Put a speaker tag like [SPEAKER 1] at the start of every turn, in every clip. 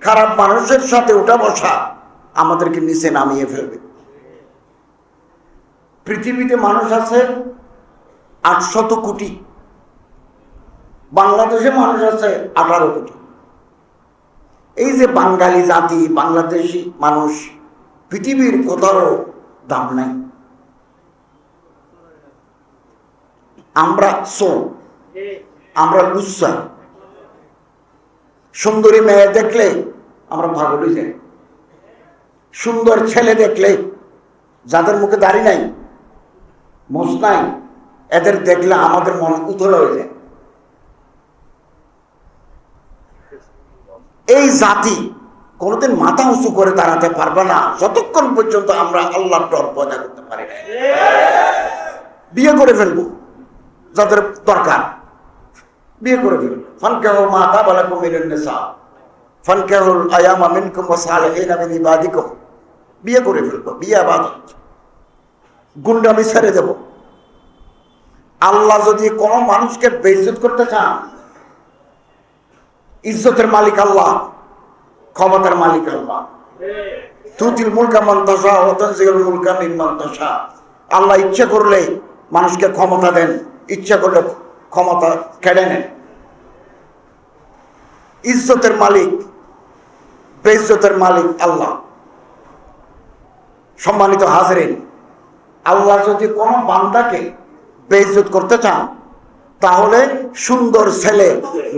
[SPEAKER 1] খারাপ মানুষের সাথে উঠা বসা আমাদেরকে নিচে নামিয়ে ফেলবে। পৃথিবীতে মানুষ আছে 800 কোটি, বাংলাদেশে মানুষ আছে 18 কোটি। এই যে বাঙালি জাতি, বাংলাদেশি মানুষ, পৃথিবীর কোথাও দাম নাই। আমরা আমরা লুচ্চা। সুন্দরী মেয়ে দেখলে আমরা পাগল হয়ে যাই। সুন্দর ছেলে দেখলে, যাদের মুখে দাড়ি নাই, মোছ নাই, এদের দেখলে আমাদের মন উথল হয়ে যায়। এই জাতি কোনোদিন মাথা উঁচু করে দাঁড়াতে পারবে না যতক্ষণ পর্যন্ত আমরা আল্লাহর ডর পয়দা করতে পারি না। বিয়ে করে ফেলবো যাদের দরকার, বিয়ে করে ফেলবো। ফানকাহু মা তাবা লাকুম মিনান নিসা ফানকাহুল আয়ামা মিনকুম ওয়া সালিহিনা মিন ইবাদিকুম। বিয়ে করে ফেলবো, বিয়ে ইবাদত। গুন্ডামি ছেড়ে দেব। আল্লাহ যদি কোনো মানুষকে বেইজ্জত করতে চান, ইজ্জতের মালিক আল্লাহ, ক্ষমতার মালিক আল্লাহ। তুতিল মুলকা মান তাশা ওয়া তানজিলুল মুলকা মিম্মান তাশা। আল্লাহ ইচ্ছা করলে মানুষকে ক্ষমতা দেন, ইচ্ছা করলে ক্ষমতা কেড়ে নেন। ইজ্জতের মালিক, বেইজ্জতের মালিক আল্লাহ। সম্মানিত হাজরিন, আল্লাহ যদি কোনো বান্দাকে বেইজ্জত করতে চান, তাহলে সুন্দর ছেলে,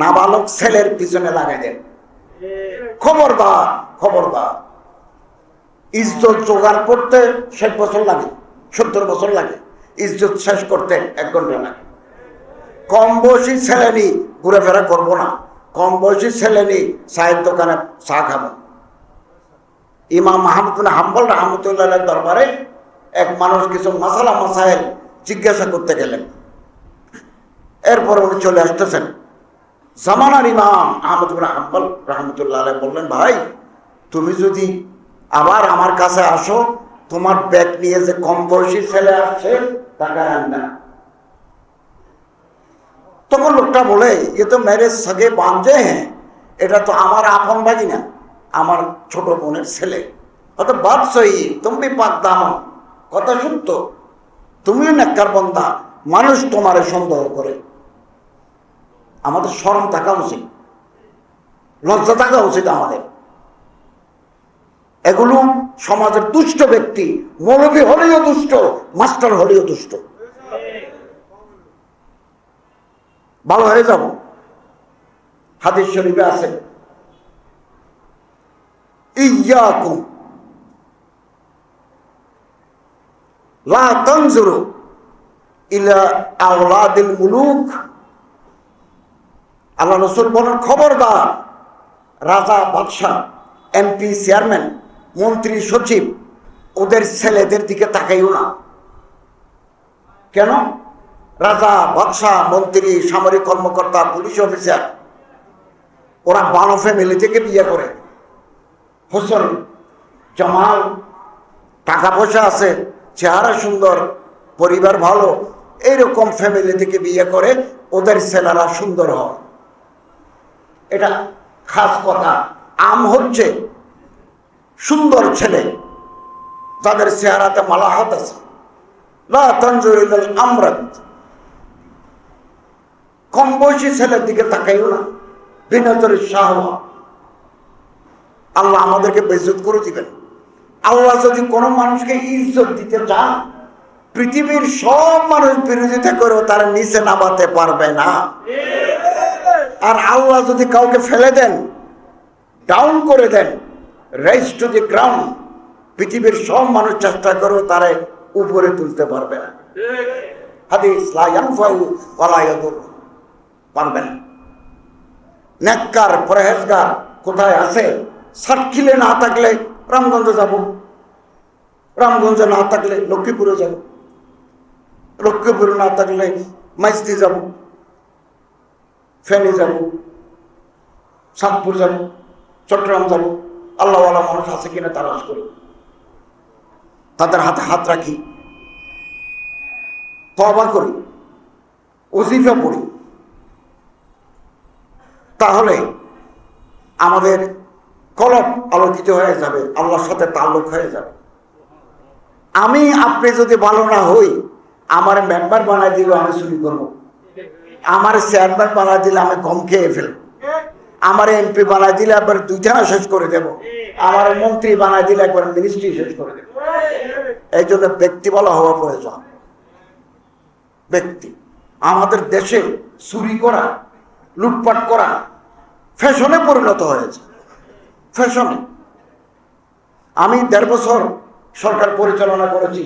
[SPEAKER 1] নাবালক ছেলের পিছনে লাগাই দেন। খবরদার, খবরদার। ইজ্জত জোগাড় করতে 60 বছর লাগে, 70 বছর লাগে। ইজ্জত শেষ করতে 1 ঘন্টা লাগে। কম বয়সী ছেলে নি ঘুরেফেরা করবো না। কম বয়সী ছেলে নি চায়ের দোকানে চা খাবো। ইমাম আহমদ বিন হাম্বল রাহমাতুল্লাহ দরবারে এক মানুষ কিছু মাসালা মাসাইল জিজ্ঞাসা করতে গেলেন। এরপরে উনি চলে আসতেছেন। জামানার ইমাম আহমদ বিন হাম্বল রাহমাতুল্লাহ বললেন, ভাই তুমি যদি আবার আমার কাছে আসো, তোমার ব্যাগ নিয়ে যে কম বয়সী ছেলে আসছে তাকে আনবে না। তখন লোকটা বলে, এ তো মেরে সগে বাঞ্জে হ্যাঁ, এটা তো আমার আপন ভাগি না, আমার ছোট বোনের ছেলে। অত বাদ সহি, তুমি পাক দাম, কথা সত্য, তুমিও নেককার বান্দা, মানুষ তোমারে সন্দেহ করে। আমাদের শরম থাকা উচিত, লজ্জা থাকা উচিত আমাদের। এগুলো সমাজের দুষ্ট ব্যক্তি, মৌলবী হলেও দুষ্ট, মাস্টার হলেও দুষ্ট। ভালো হয়ে যাব। হাদিস শরীফে আছে, ইয়াকুম লা তানজুরু ইলা আওলাদিল মুলুক। আল্লাহ রাসূল বলেন, খবরদার, রাজা, বাদশা, এমপি, চেয়ারম্যান, মন্ত্রী, সচিব, ওদের ছেলেদের দিকে তাকাইও না। কেন? রাজা, বাদশা, মন্ত্রী, সামরিক কর্মকর্তা, পুলিশ অফিসার, ওরা বানো ফ্যামিলি থেকে বিয়ে করে। হোসেন, জামাল, টাকা পয়সা আছে, চেহারা সুন্দর, পরিবার ভালো, এইরকম ফ্যামিলি থেকে বিয়ে করে। ওদের ছেলেরা সুন্দর হয়, এটা খাস কথা। আম হচ্ছে সুন্দর ছেলে যাদের চেহারাতে মালাহাত আছে। লা তানজুর ইলাল আমরাত। কম বয়সী ছেলের দিকে তাকাইও না, বিনজরের শাহওয়া। আল্লাহ আমাদেরকে বেইজ্জত করে দিবেন। আল্লাহ যদি কোনো মানুষকে ইজ্জত দিতে চান, পৃথিবীর সব মানুষ বিরোধিতা করেও তারা নিচে নামাতে পারবে না। আর আল্লাহ যদি কাউকে ফেলে দেন, ডাউন করে দেন, রাইজ টু দি গ্রাউন্ড, পৃথিবীর সব মানুষ চেষ্টা করেও তারা উপরে তুলতে পারবে না। হাদিস, লা ইয়ানফাউ ওয়া লা ইয়াদুর, পারবে না। নেককার, পরহেজগার কোথায় আছে? সাতক্ষীরে না থাকলে রামগঞ্জে যাব, রামগঞ্জে না থাকলে লক্ষ্মীপুরে যাব, লক্ষ্মীপুরে না থাকলে মাইস্তি যাব, ফেনী যাব, চাঁদপুর যাব, চট্টগ্রাম যাব। আল্লাহওয়ালা মানুষ আছে কিনা তালাশ করি, তাদের হাতে হাত রাখি, তওবা করি, ওজিফা পড়ি। তাহলে আমাদের কলব আলোকিত হয়ে যাবে, আল্লাহর সাথে তাল্লুক হয়ে যাবে। আমি আপনি যদি ভালো না হই, আমার মেম্বার বানাই দিলে আমি চুরি করবো, আমার চেয়ারম্যান বানাই দিলে আমি গম খেয়ে ফেলবো, আমার এমপি বানাই দিলে একবার 2টা শেষ করে দেব, আমার মন্ত্রী বানাই দিলে একবার মিনিস্ট্রি শেষ করে দেব। এই জন্য ব্যক্তি বলা হওয়া প্রয়োজন। ব্যক্তি আমাদের দেশে চুরি করা, লুটপাট করা ফ্যাশনে পরিণত হয়েছে, ফ্যাশনে। আমি 1.5 বছর সরকার পরিচালনা করেছি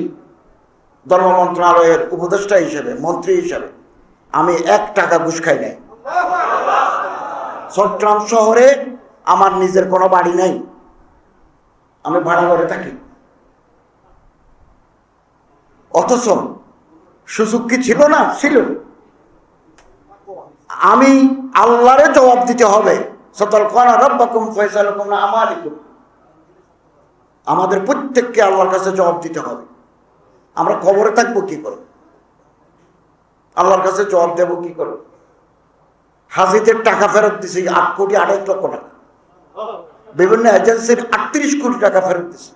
[SPEAKER 1] ধর্ম মন্ত্রণালয়ের উপদেষ্টা হিসেবে, মন্ত্রী হিসেবে। আমি 1 টাকা ঘুষ খাই নাই। চট্টগ্রাম শহরে আমার নিজের কোনো বাড়ি নাই, আমি ভাড়া ঘরে থাকি। অথচ সুযোগ কি ছিল না? ছিল। আমি আল্লাহরে জবাব দিতে হবে। আমাদের প্রত্যেককে আল্লাহর কাছে জবাব দিতে হবে। আমরা কবরে থাকবো কি করে? আল্লাহর কাছে জবাব দেব কি করে? হাজিদের টাকা ফেরত দিছি 8 কোটি 28 লক্ষ টাকা, বিভিন্ন এজেন্সির 38 কোটি টাকা ফেরত দিছি।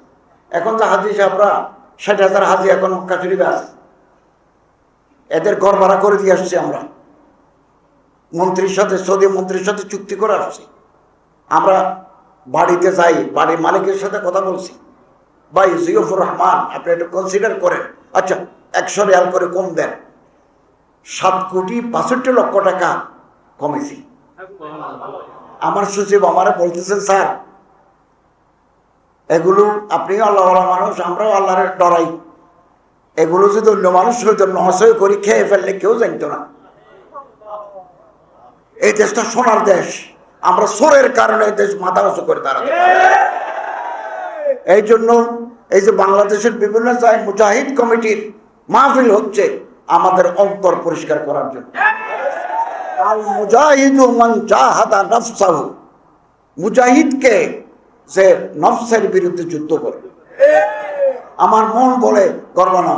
[SPEAKER 1] এখন তো হাজি সাহেবরা 60,000 হাজি এখন মক্কা শরীফে আছে, এদের ঘর ভাড়া করে দিয়ে আসছি আমরা। মন্ত্রীর সাথে, সৌদি মন্ত্রীর সাথে চুক্তি করে আসছি। আমরা বাড়িতে যাই, বাড়ির মালিকের সাথে কথা বলছি, ভাই জিয়ফুর রহমান আপনি একটু কনসিডার করেন, আচ্ছা 100 রিয়াল করে কম দেন। 7 কোটি 62 লক্ষ টাকা কমেছি। আমার সচিব আমারে বলতেছেন, স্যার এগুলো আপনিও আল্লাহওয়ালা মানুষ, আমরাও আল্লাহরে ডরাই, এগুলো যদি অন্য মানুষ হয়তো নহসয় করি খেয়ে ফেললে কেউ জানত না। এই দেশটা সোনার দেশ, আমরা চোরের কারণে এই দেশ মাথা উঁচু করে দাঁড়াতে পারি। এই জন্য এই যে বাংলাদেশের বিভিন্ন জায়গায় মুজাহিদ কমিটির মাহফিল হচ্ছে আমাদের অন্তর পরিষ্কার করার জন্য। আল মুজাহিদু মান জাহাদা নাফসাহু, মুজাহিদকে যে নফসের বিরুদ্ধে যুদ্ধ করে। আমার মন বলে গর্ব না,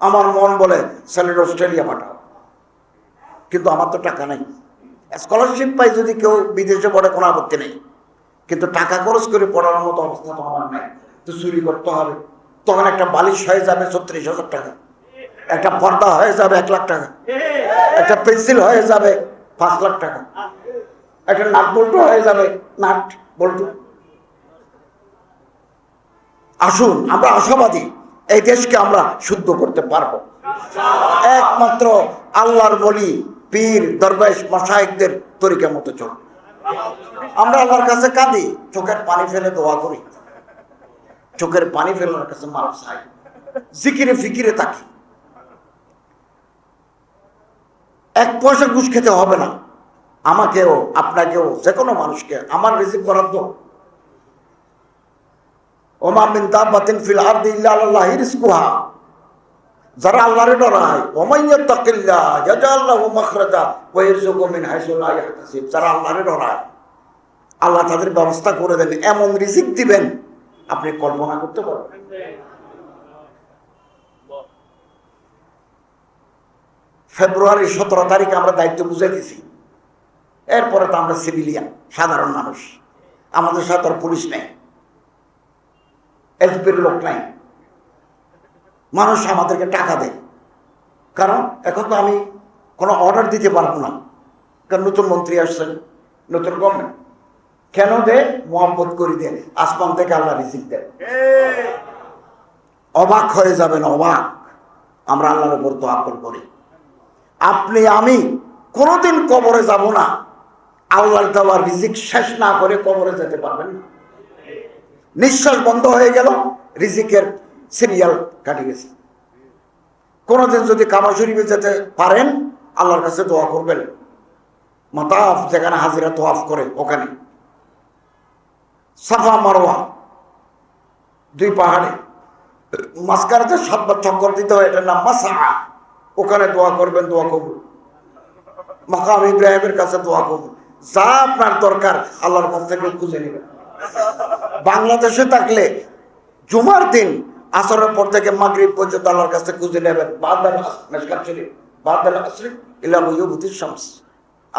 [SPEAKER 1] আমার মন বলে ছেলের অস্ট্রেলিয়া পাঠাও, কিন্তু আমার তো টাকা নেই। স্কলারশিপ পাই যদি কেউ বিদেশে পড়ে কোনো আপত্তি নেই, কিন্তু টাকা খরচ করে পড়ার মতো অবস্থা তো আমার নেই। তো চুরি করতে হবে, তখন একটা বালিশ হয়ে যাবে 36,000 টাকা, একটা পর্দা হয়ে যাবে 1 লাখ টাকা, একটা পেন্সিল হয়ে যাবে 5 লাখ টাকা, একটা নাট বল্টু হয়ে যাবে, নাট বল্টু। আসুন আমরা আশাবাদী, এই দেশকে আমরা শুদ্ধ করতে পারবো একমাত্র আল্লাহর বলি পীর দরবেশ মাশায়েখদের তরিকা মতো চল। আমরা আল্লাহর কাছে কাঁদি, চোখের পানি ফেলে দোয়া করি, চোখের পানি ফেলে আল্লাহর কাছে মাফ চাই, জিকিরে ফিকিরে থাকি। 1 পয়সা ঘুষ খেতে হবে না, আমাকেও আপনাকেও যে কোনো মানুষকে। আমার রিজিক বরাদ্দ। ওমা মিন দাব্বাতিন ফিল আরদি ইল্লা আলাল্লাহি রিজকুহা, যারা আল্লাহরে ডরায়, ওমাইয়াত্তাকিল্লাহ ইয়াজআল লাহু মাখরাজা ওয়া ইয়ারযুকহু মিন হাইসু লা ইয়াহতাসিব, যারা আল্লাহরে ডরায় আল্লাহ তাদের ব্যবস্থা করে দেন, এমন রিজিক দিবেন আপনি কল্পনা করতে পারবেন। ফেব্রুয়ারি 17 তারিখে আমরা দায়িত্ব বুঝে দিছি। এরপরে তো আমরা সিভিলিয়ান, সাধারণ মানুষ, আমাদের সাথে আর পুলিশ নেই, এসপির লোক নাই। মানুষ আমাদেরকে টাকা দেয়, কারণ এখন তো আমি কোনো অর্ডার দিতে পারবো না, কারণ নতুন মন্ত্রী আসছেন, নতুন গভর্নমেন্ট। কেন দে? মোহাম্মত করি দেন, আসমান থেকে আল্লাহ রিজিক দেন। অবাক হয়ে যাবেন, অবাক। আমরা আল্লাহর উপর তাওয়াক্কুল করি। আপনি আমি কোনোদিন কবরে যাব না, আল্লাহর দেওয়া রিজিক শেষ না করে কবরে যেতে পারবেন না। নিঃশ্বাস বন্ধ হয়ে গেল, রিজিকের সিরিয়াল কাটে গেছে। কোনোদিন যদি কাবা শরীফে যেতে পারেন, আল্লাহর কাছে দোয়া করবেন, মাতাফ যেখানে হাজিরা তোয়াফ করে ওখানে, সাফা মারওয়া 2 পাহাড়ে মাঝখানে 7 বার চক্কর দিতে হয়, এটার নাম মাসা। ওখানে দোয়া করবেন, দোয়া কবুল। মাকাম ইব্রাহিমের কাছে দোয়া কবুল। যা আপনার দরকার আল্লাহর কাছ থেকে খুঁজে নেবেন। বাংলাদেশে থাকলে জুমার দিন আসরের পর থেকে মাগরিব পর্যন্ত আল্লাহর কাছে খুঁজে নেবেন।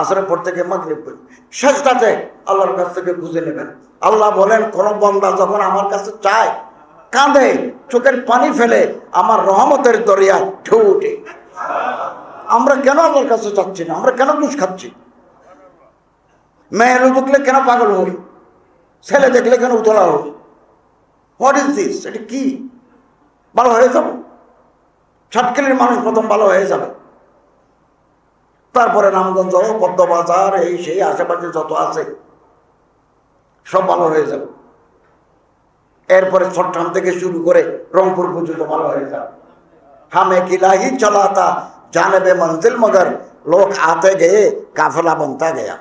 [SPEAKER 1] আসরের পর থেকে মাগরিব পর্যন্ত শেষটাতে আল্লাহর কাছ থেকে খুঁজে নেবেন। আল্লাহ বলেন, কোন বান্দা যখন আমার কাছে চায়, কাঁদে, চোখের পানি ফেলে, আমার রহমতের দরিয়া ঢেউ ওঠে। আমরা কেন আল্লাহর কাছে চাচ্ছি না? আমরা কেন ঘুষ খাচ্ছি? মেয়ে দেখলে কেন পাগল হই? ছেলে দেখলে কেন উতলা হই? What is this? এটা কি? ভালো হয়ে যাবো, সাতক্ষীরার মানুষ প্রথম ভালো হয়ে যাবে, তারপরে রামগঞ্জ, পদ্মবাজার, এই সেই আশেপাশে যত আছে সব ভালো হয়ে যাবে, এরপরে চট্টগ্রাম থেকে শুরু করে রংপুর পর্যন্ত ভালো হয়ে যাবে। হামে কিলাহি চলাতা জানেবে মঞ্জিল, মগর লোক আতে গিয়ে কাফেলা বনতা গেয়া।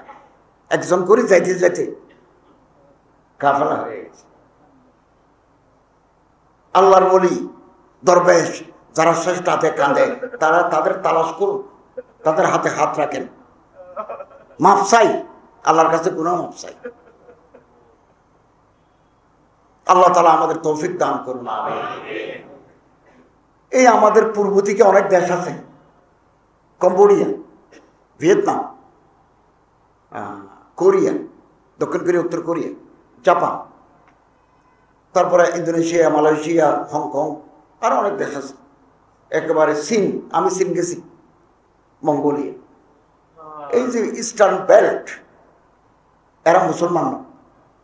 [SPEAKER 1] একজন করে যাইতে যেতে কাফেলা হয়ে গেছে। আল্লাহর বলি দরবেশ যারা শেষটাতে কাঁদে, তারা তাদের তালাশ করুন, তাদের হাতে হাত রাখেন, মাফ চাই আল্লাহর কাছে, গুনাহ মাফ চাই। আল্লাহ তাআলা আমাদের তৌফিক দান করুন। এই আমাদের পূর্ব দিকে অনেক দেশ আছে, কম্বোডিয়া, ভিয়েতনাম, কোরিয়া, দক্ষিণ কোরিয়া, উত্তর কোরিয়া, জাপান, তারপরে ইন্দোনেশিয়া, মালয়েশিয়া, হংকং, আরো অনেক দেশ আছে। একেবারে চীন, আমি চীন গেছি, মঙ্গোলিয়া, এই যে ইস্টার্ন বেল্ট, এরা মুসলমান না।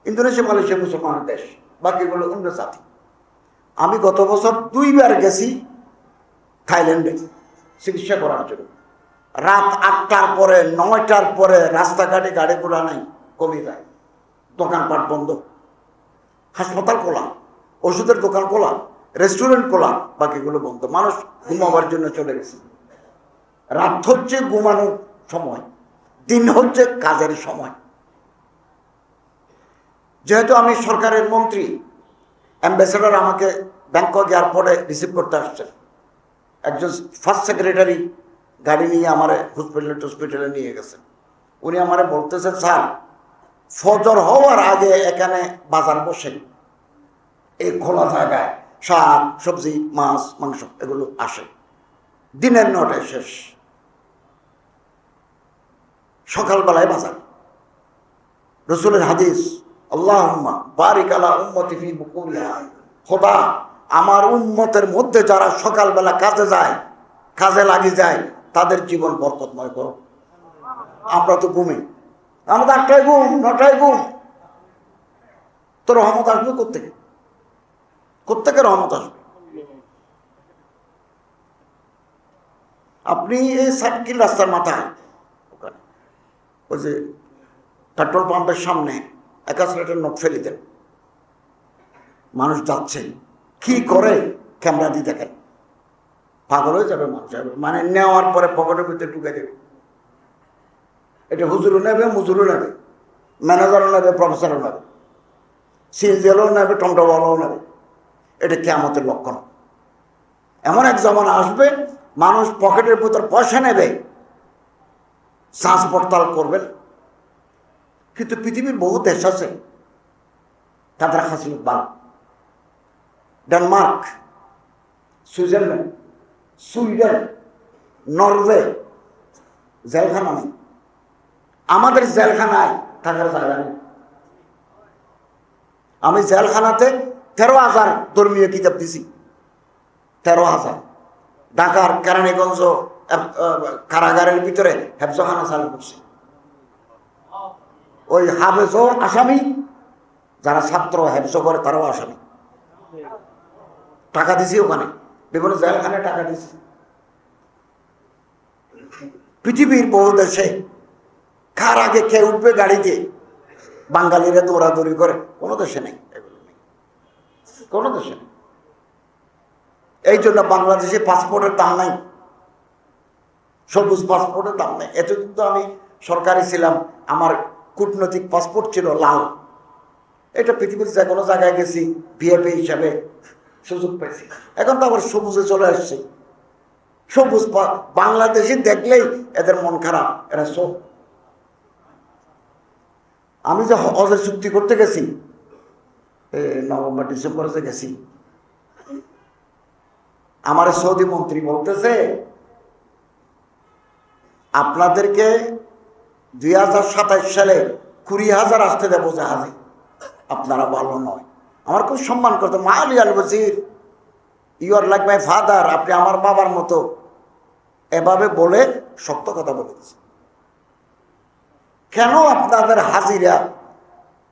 [SPEAKER 1] ইন্দোনেশিয়া, মালয়েশিয়া মুসলমানের দেশ, বাকিগুলো অন্য জাতি। আমি গত বছর 2 বার গেছি থাইল্যান্ডে চিকিৎসা করার জন্য। রাত 8টার পরে, 9টার পরে রাস্তাঘাটে গাড়ি ঘোড়া নাই, কমে যায়, দোকানপাট বন্ধ, হাসপাতাল খোলা, ওষুধের দোকান খোলা, রেস্টুরেন্ট খোলা, বাকিগুলো বন্ধ। মানুষ ঘুমাবার জন্য চলে গেছে। রাত হচ্ছে ঘুমানোর সময়, দিন হচ্ছে কাজের সময়। যেহেতু আমি সরকারের মন্ত্রী, অ্যাম্বাসেডর আমাকে ব্যাংকক এয়ারপোর্টে রিসিভ করতে আসছেন। একজন ফার্স্ট সেক্রেটারি গাড়ি নিয়ে আমার হসপিটালে নিয়ে গেছেন। উনি আমারে বলতেছেন, স্যার ফজর হওয়ার আগে এখানে বাজার বসেন, এই খোলা জায়গায় শাক সবজি মাছ মাংস এগুলো আসে, দিনের 9টায় শেষ, সকালবেলায় বাজার। রসুলের হাদিস, আল্লাহুম্মা বারিক আলা উম্মতি ফি বুকুরিহা, খোদা আমার উম্মতের মধ্যে যারা সকালবেলা কাজে যায়, কাজে লাগি যায়, তাদের জীবন বরকতময় করো। আমরা তো ঘুমি, আমাদের 8টায় ঘুম, 9টায় ঘুম, তো রহমত আসবে কোত্থেকে? কোত্থেকে রহমত আসবে? আপনি এই সার্কিল রাস্তার মাথায় ওখানে ওই যে পেট্রোল পাম্পের সামনে 81 লিটার নোট ফেলে দেন, মানুষ যাচ্ছে, কি করে ক্যামেরা দিয়ে দেখেন, পাগল হয়ে যাবে মানুষ। মানে নেওয়ার পরে পকেটের ভিতরে ঢুকে দেবে। এটা হুজুরও নেবে, মুজুরও নেবে, ম্যানেজারও নেবে, প্রফেসরও নেবে, সিএনজিও নেবে, টমটমওয়ালাও নেবে। এটা কিয়ামতের লক্ষণ। এমন এক জমানা আসবে, মানুষ পকেটের ভিতর পয়সা নেবে, শ্বাস পড়তাল করবেন। কিন্তু পৃথিবীর বহু দেশ আছে তাদের হাসিল ভালো, ডেনমার্ক, সুইজারল্যান্ড, সুইডেন, নরওয়ে, জেলখানা নেই। আমাদের জেলখানায় থাকার জায়গা নেই। আমি জেলখানাতে 13,000 ধর্মীয় কিতাব দিছি, 13,000। ঢাকার কেরানীগঞ্জ কারাগারের ভিতরে হেফজখানা চালু করছে। ওই হাফেজও আসামি, যারা ছাত্র হেফজ করে তারাও আসামি। টাকা দিছি ওখানে, বিভিন্ন জেলখানায় টাকা দিছি। পৃথিবীর বহু দেশে কার আগে কে উঠবে গাড়িতে বাঙালিরা দৌড়াদৌড়ি করে, কোনো দেশে নেই, এগুলো নেই, কোনো দেশে নেই। এই জন্য বাংলাদেশে পাসপোর্টের দাম নাই, সবুজ পাসপোর্টের দাম নেই। এতদিন তো আমি সরকারি ছিলাম, আমার কূটনৈতিক পাসপোর্ট ছিল লাল। এটা পৃথিবীর যে কোনো জায়গায় গেছি ভিআইপি হিসাবে সুযোগ পেয়েছি। এখন তো আবার সবুজে চলে আসছে। সবুজ বাংলাদেশি দেখলেই এদের মন খারাপ, এরা সব। আমি যে হজের চুক্তি করতে গেছি, নভেম্বর ডিসেম্বরে গেছি, আমার সৌদি মন্ত্রী বলতেছে, আপনাদেরকে 2027 সালে 20,000 আসতে দেবো জাহাজে, আপনারা ভালো নয়। আমার খুব সম্মান করতো, Maali Al Wazir, you are like my father, আপনি আমার বাবার মতো, এভাবে বলে শক্ত কথা বলে দিচ্ছে। কেন আপনাদের হাজিরা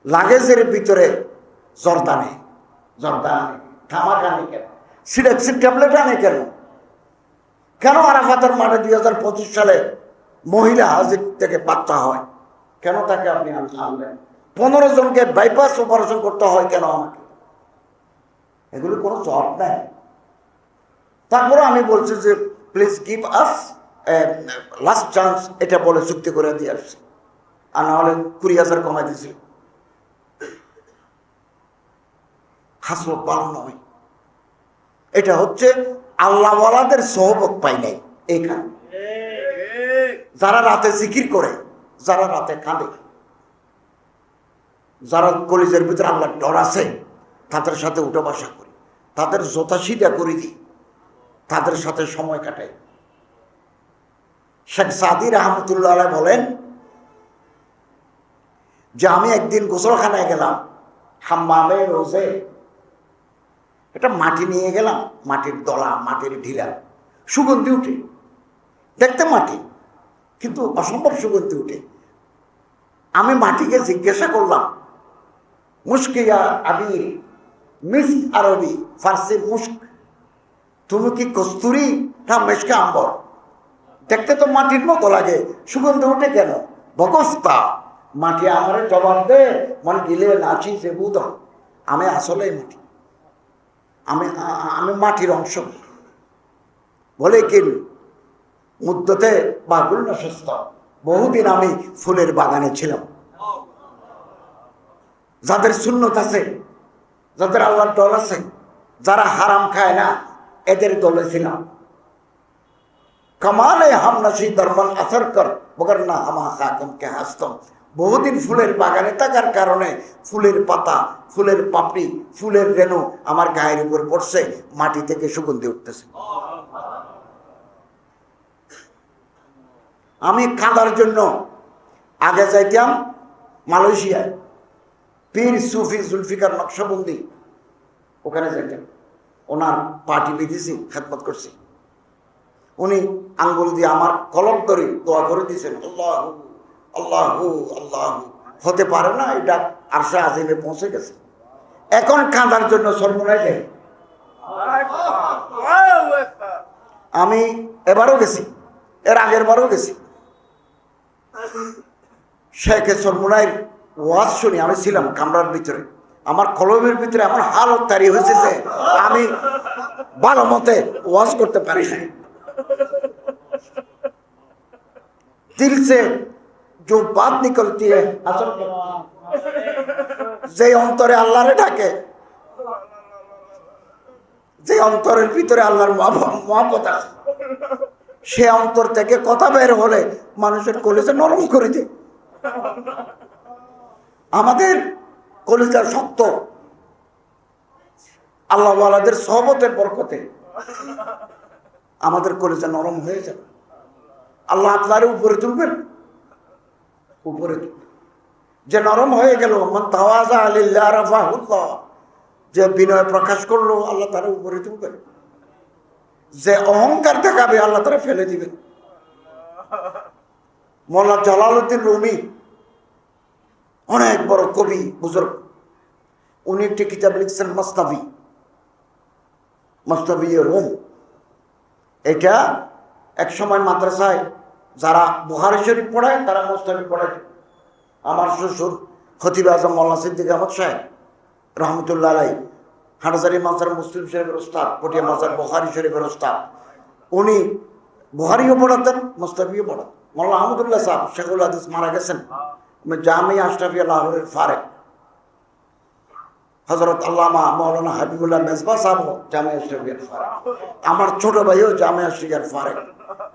[SPEAKER 1] লাগেজের ভিতরে জর্দা নেই, থামাক আনে কেন, সিডাক্সিন ট্যাবলেট আনে কেন? কেন আরাফাতের মাঠে 2025 সালে মহিলা হাজির থেকে বাচ্চা হয়, কেন তাকে আপনি আনলেন? 15 জনকে বাইপাস অপারেশন করতে হয় কেন আমাকে? এগুলো কোনো জব নেই। তারপরে আমি বলছি যে please give us last chance, এটা বলে চুক্তি করে দিয়ে আসছি, আর না হলে 20,000 কমাই দিয়েছিল। খাসলত ভালো নয়। এটা হচ্ছে আল্লাহওয়ালাদের সোহবত পাই নাই এইখানে, যারা রাতে জিকির করে, যারা রাতে কাঁদে, যারা কলিজের ভিতরে আল্লাহর ডর আছে, তাদের সাথে উঠে বসা করি, তাদের জোতা সিধা করে দিই, তাদের সাথে সময় কাটাই। শেখ সাদি রহমতুল্লাহ আলাইহি বলেন যে আমি একদিন গোসলখানায় গেলাম, হাম্মামে রোজে, এটা মাটি নিয়ে গেলাম, মাটির দলা, মাটির ঢিলা, সুগন্ধি উঠে, দেখতে মাটি কিন্তু অসম্ভব সুগন্ধি উঠে। আমি মাটিকে জিজ্ঞাসা করলাম, মুস্কিয়া আবি, মিস আরবি ফার্সি মুস্ক, তুমি কি কস্তুরি না মেশকে আম্বর? দেখতে তো মাটির মতো লাগে, সুগন্ধি উঠে কেন? বকস্তা, মাটি আমার জবাব দে, মন গিলে নাচি সে বুধন, আমি আসলে মাটি, আমি মাটির অংশ। বলে কি মুদ্দতে বা গুলনশস্ত, বহুদিন আমি ফুলের বাগানে ছিলাম। যাদের সুন্নত আছে, যাদের আল্লাহর ডর আছে, যারা হারাম খায় না, এদের দলে ছিলাম। কামালে হামনাসি দরমান আসর কর মগর না হামা খাকমকে হাসতম। বহুদিন ফুলের বাগানে থাকার কারণে ফুলের পাতা, ফুলের পাপড়ি, ফুলের রেণু আমার গায়ের উপর পড়ছে, মাটি থেকে সুগন্ধি উঠতেছে। আমি কাঁদার জন্য আগে যাইতাম মালয়েশিয়ায়, পীর সুফি জুলফিকার নকশবন্দি, ওখানে যাইতাম, ওনার পার্টি বেঁধেছি, খেদমত করছি। উনি আঙ্গুল দিয়ে আমার কলম করে দোয়া করে দিয়েছেন, আল্লাহ আল্লাহ আল্লাহ, হতে পারে না এটা আরশে আজিমে পৌঁছে গেছে। এখন কাঁদার জন্য সর্বনায় যাই। আমি এবারও গেছি, এর আগের বারও গেছি। শেখে সর্বনায়ের ওয়াজ শুনি, আমি ছিলাম কামরার ভিতরে, আমার কলমের ভিতরে এমন হালত তারি হয়েছে যে আমি ভালো মতে ওয়াজ করতে পারি না। दिल से जो बात निकलती है, যে অন্তরে আল্লাহরে ডাকে, যে অন্তরের ভিতরে আল্লাহর মহব্বত আছে, সে অন্তর থেকে কথা বের হলে মানুষের কলিজা নরম করে দেয়। আমাদের কলিজা শক্ত, আল্লাহ ওয়ালাদের সহবতের বরকতে আমাদের কলিজা নরম হয়ে যাবে। আল্লাহ আপনার উপরে তুলবেন, উপরে যে নরম হয়ে গেল, মান তাওয়াজা লিল্লাহ রাফাহুল্লাহ, যে বিনয় প্রকাশ করলো আল্লাহ তারা উপরে তুলবেন, যে অহংকার দেখাবে আল্লাহ তারা ফেলে দিবেন। মৌলানা জালালউদ্দিন রুমি অনেক বড় কবি বুজুর্গ, উনি একটি কিতাব লিখছেন মসনবী, মসনবী রুম। এটা এক সময় মাদ্রাসায় যারা বুখারী শরীফ পড়ায় তারা মসনবী পড়ায়। আমার শ্বশুর খতিব আজম মৌলানা সিদ্দিক আহমদ সাহেব রহমতুল্লাহ আলাইহি, হাটহাজারী মাজার মুসলিম শরীফের ওস্তাদ, পটিয়া মাজার বুখারী শরীফের ওস্তাদ, উনি বুখারীও পড়াতেন, মসনবীও পড়াতেন। মৌলানা আহমদুল্লাহ সাহেব শেখুল হাদিস মারা গেছেন, জামিয়া আশরাফিয়া লাহোরের ফারেক। হযরত আল্লামা মৌলানা হাবিবুল্লাহ মেজবা সাহেব জামিয়া আশরাফিয়ার ফারেক। আমার ছোট ভাইও জামিয়া আশরাফিয়ার ফারেক।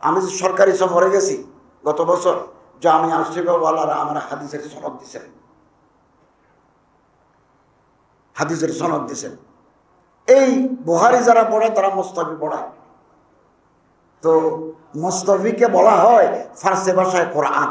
[SPEAKER 1] আমি যে সরকারি সফরে গেছি গত বছর, জামিয়া আশরাফিয়াওয়ালারা আমার হাদিসের সনদ দিয়েছেন, হাদিসের সনদ দিয়েছেন। এই বুখারী যারা পড়ে তারা মুস্তাফি পড়ায়। তো মুস্তাফিকে বলা হয় ফার্সি ভাষায় কোরআন।